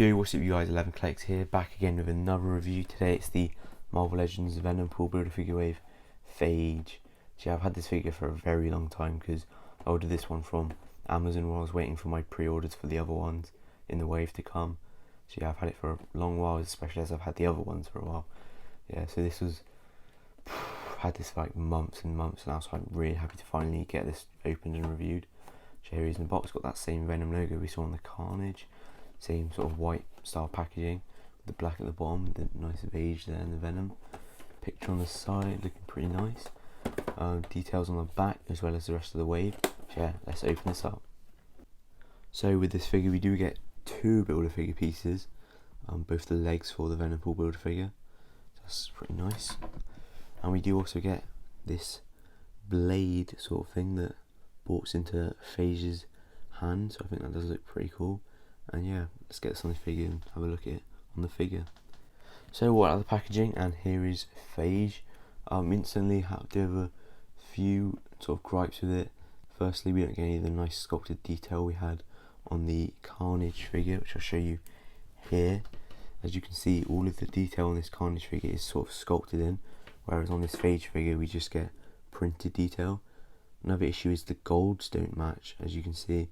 Yo, what's up you guys, 11 Clicks here, back again with another review. Today it's the Marvel Legends Venompool Build-A-Figure Wave phage. So yeah, I've had this figure for a very long time because I ordered this one from Amazon while I was waiting for my pre-orders for the other ones in the wave to come. So yeah, I've had it for a long while, especially as I've had the other ones for a while. Yeah, so this was, I've had this for like months and months now, so I'm really happy to finally get this opened and reviewed. So here he is in the box, got that same Venom logo we saw on the Carnage. Same sort of white style packaging with the black at the bottom, the nice phage there and the Venom. Picture on the side looking pretty nice. Details on the back as well as the rest of the wave. So yeah, let's open this up. So with this figure we do get two Build-A-Figure pieces, both the legs for the Venompool Build-A-Figure. That's pretty nice. And we do also get this blade sort of thing that bolts into Phage's hand, so I think that does look pretty cool. And yeah, let's get this on the figure and have a look at it on the figure. So what are the packaging? And here is phage. Instantly have to have a few sort of gripes with it. Firstly, we don't get any of the nice sculpted detail we had on the Carnage figure, which I'll show you here. As you can see, all of the detail on this Carnage figure is sort of sculpted in, whereas on this phage figure we just get printed detail. Another issue is the golds don't match, as you can see.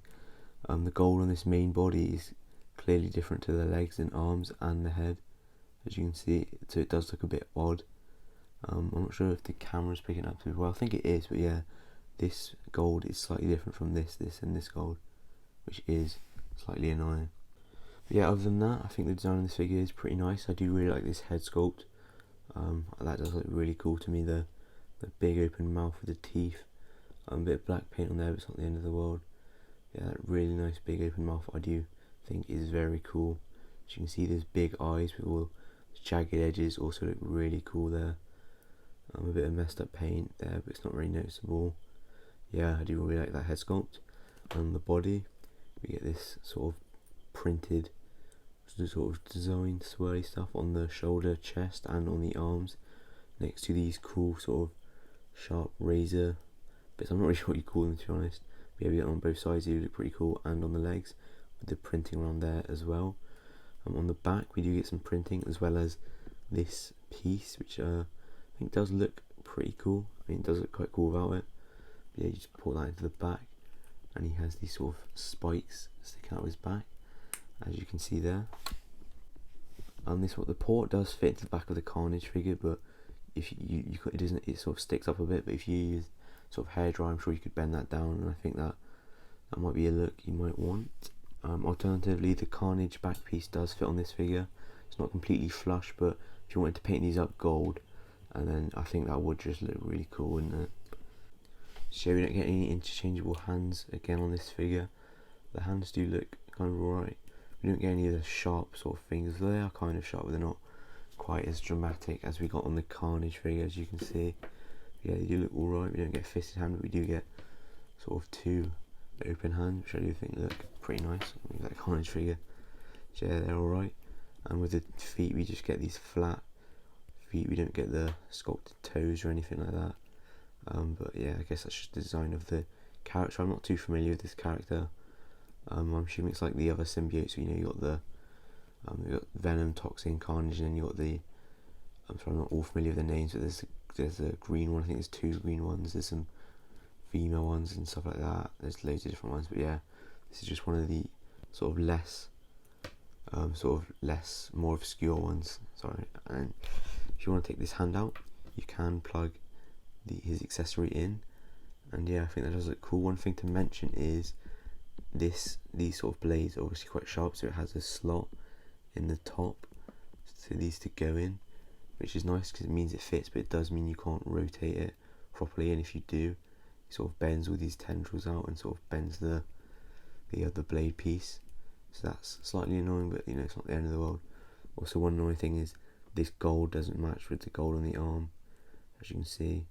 The gold on this main body is clearly different to the legs and arms and the head, as you can see, so it does look a bit odd. I'm not sure if the camera's picking up too well. I think it is, but yeah, this gold is slightly different from this and this gold, which is slightly annoying. But yeah, other than that, I think the design of this figure is pretty nice. I do really like this head sculpt. That does look really cool to me, the big open mouth with the teeth. A bit of black paint on there, but it's not the end of the world. Yeah, that really nice big open mouth I do think is very cool. As you can see, there's big eyes with all the jagged edges, also look really cool there. A bit of messed up paint there, but it's not very noticeable. Yeah, I do really like that head sculpt. On the body, we get this sort of printed, sort of designed swirly stuff on the shoulder, chest, and on the arms, next to these cool sort of sharp razor bits. I'm not really sure what you call them, to be honest. But yeah, we get on both sides, they look pretty cool, and on the legs with the printing around there as well. On the back we do get some printing as well as this piece, which I think does look pretty cool. I mean, it does look quite cool without it. But yeah, you just pull that into the back and he has these sort of spikes sticking out of his back, as you can see there. And this, what the port does fit into the back of the Carnage figure, but if it doesn't, it sort of sticks up a bit. But if you use sort of hairdryer, I'm sure you could bend that down, and I think that might be a look you might want. Alternatively, the Carnage back piece does fit on this figure. It's not completely flush, but if you wanted to paint these up gold, and then I think that would just look really cool, wouldn't it? So we don't get any interchangeable hands again on this figure. The hands do look kind of alright. We don't get any of the sharp sort of fingers. They are kind of sharp, but they're not quite as dramatic as we got on the Carnage figure, as you can see. Yeah, they do look alright. We don't get fisted hand, but we do get sort of two open hands, which I do think look pretty nice. That Carnage figure, so yeah, they're alright. And with the feet, we just get these flat feet. We don't get the sculpted toes or anything like that. But yeah, I guess that's just the design of the character. I'm not too familiar with this character. I'm assuming it's like the other symbiotes. So, you know, you got the you got Venom, Toxin, Carnage, and then you got the. I'm not all familiar with the names, but there's a green one. I think there's two green ones. There's some female ones and stuff like that. There's loads of different ones, but yeah, this is just one of the sort of more obscure ones. Sorry. And if you want to take this hand out, you can plug his accessory in, and yeah, I think that does look cool. One thing to mention is these sort of blades are obviously quite sharp, so it has a slot in the top for these to go in, which is nice because it means it fits, but it does mean you can't rotate it properly, and if you do, it sort of bends all these tendrils out and sort of bends the other blade piece. So that's slightly annoying, but you know, it's not the end of the world. Also, one annoying thing is this gold doesn't match with the gold on the arm, as you can see.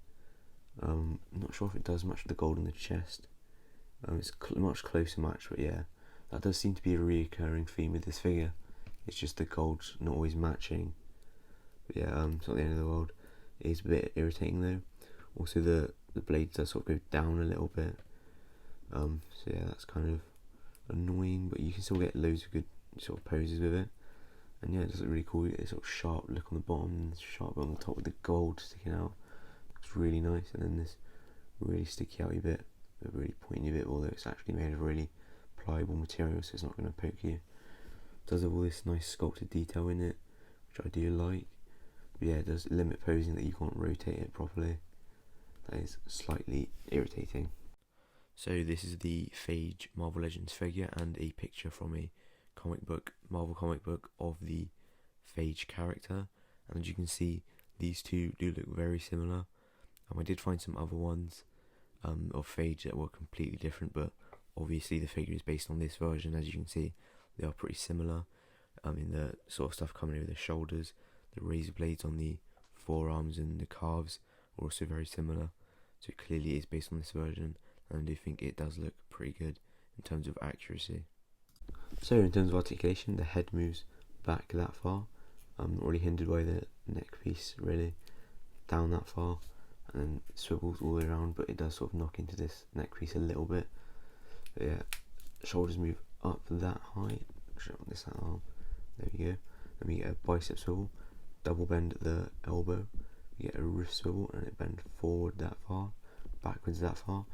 I'm not sure if it does match with the gold on the chest. It's a much closer match, but yeah, that does seem to be a recurring theme with this figure. It's just the gold's not always matching. But yeah, it's not the end of the world. It is a bit irritating though. Also, the blade does sort of go down a little bit. So yeah, that's kind of annoying, but you can still get loads of good sort of poses with it. And yeah, it does look really cool. It's sort of sharp look on the bottom and sharp on the top with the gold sticking out. It's really nice. And then this really sticky outy bit, a really pointy bit, although it's actually made of really pliable material, so it's not going to poke you. It does have all this nice sculpted detail in it, which I do like. But yeah, it does limit posing that you can't rotate it properly. That is slightly irritating. So this is the Phage Marvel Legends figure and a picture from a comic book, Marvel comic book, of the Phage character. And as you can see, these two do look very similar. I did find some other ones of Phage that were completely different, but obviously the figure is based on this version. As you can see, they are pretty similar in the sort of stuff coming over the shoulders. The razor blades on the forearms and the calves are also very similar, so it clearly is based on this version, and I do think it does look pretty good in terms of accuracy. So in terms of articulation, the head moves back that far, not really hindered by the neck piece really, down that far, and then swivels all the way around, but it does sort of knock into this neck piece a little bit. But yeah, shoulders move up that high, show on this arm, there we go. Then we get a bicep swivel, double bend at the elbow, we get a wrist swivel and it bends forward that far, backwards that far.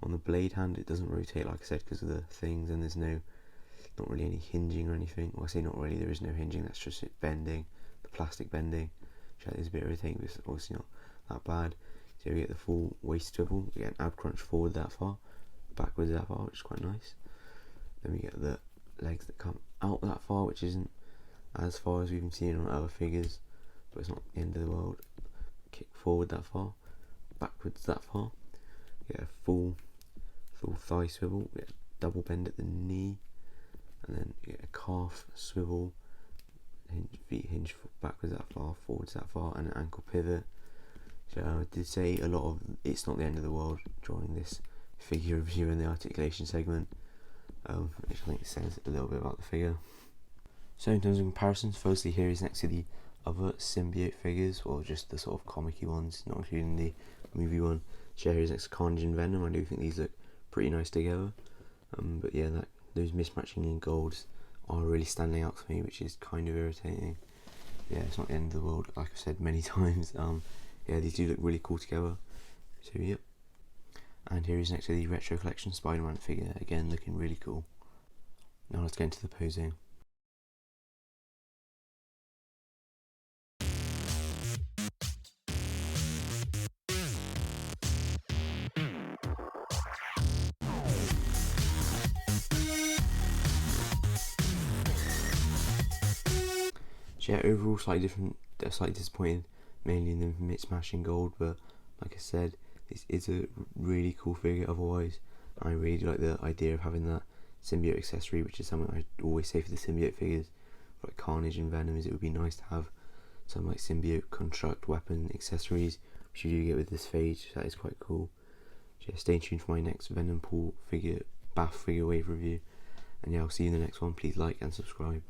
On the blade hand it doesn't rotate, like I said, because of the things, and there's not really any hinging or anything. Well, I say not really, there is no hinging, that's just it bending, the plastic bending, which is a bit irritating, but it's obviously not that bad. So we get the full waist swivel, we get an ab crunch forward that far, backwards that far, which is quite nice. Then we get the legs that come out that far, which isn't as far as we've been seeing on other figures, but it's not the end of the world. Kick forward that far, backwards that far. We get a full thigh swivel, we get a double bend at the knee, and then you get a calf swivel, feet hinge backwards that far, forwards that far, and an ankle pivot. So I did say a lot of it's not the end of the world during this figure review in the articulation segment, which I think says a little bit about the figure. So in terms of comparisons, firstly here is next to the other symbiote figures, or just the sort of comic-y ones, not including the movie one. So here is next to Carnage and Venom. I do think these look pretty nice together, but yeah, those mismatching in golds are really standing out for me, which is kind of irritating. Yeah, it's not the end of the world, like I've said many times. Yeah, these do look really cool together, so yep. And here is next to the Retro Collection Spider-Man figure, again looking really cool. Now let's get into the posing. So yeah, overall slightly disappointed, mainly in the mismatch in gold, but like I said, this is a really cool figure otherwise. I really like the idea of having that symbiote accessory, which is something I always say for the symbiote figures, for like Carnage and Venom, is it would be nice to have some like symbiote construct weapon accessories, which you do get with this Phage, so that is quite cool. So yeah, stay tuned for my next venompool figure, bath figure wave review, and yeah, I'll see you in the next one. Please like and subscribe.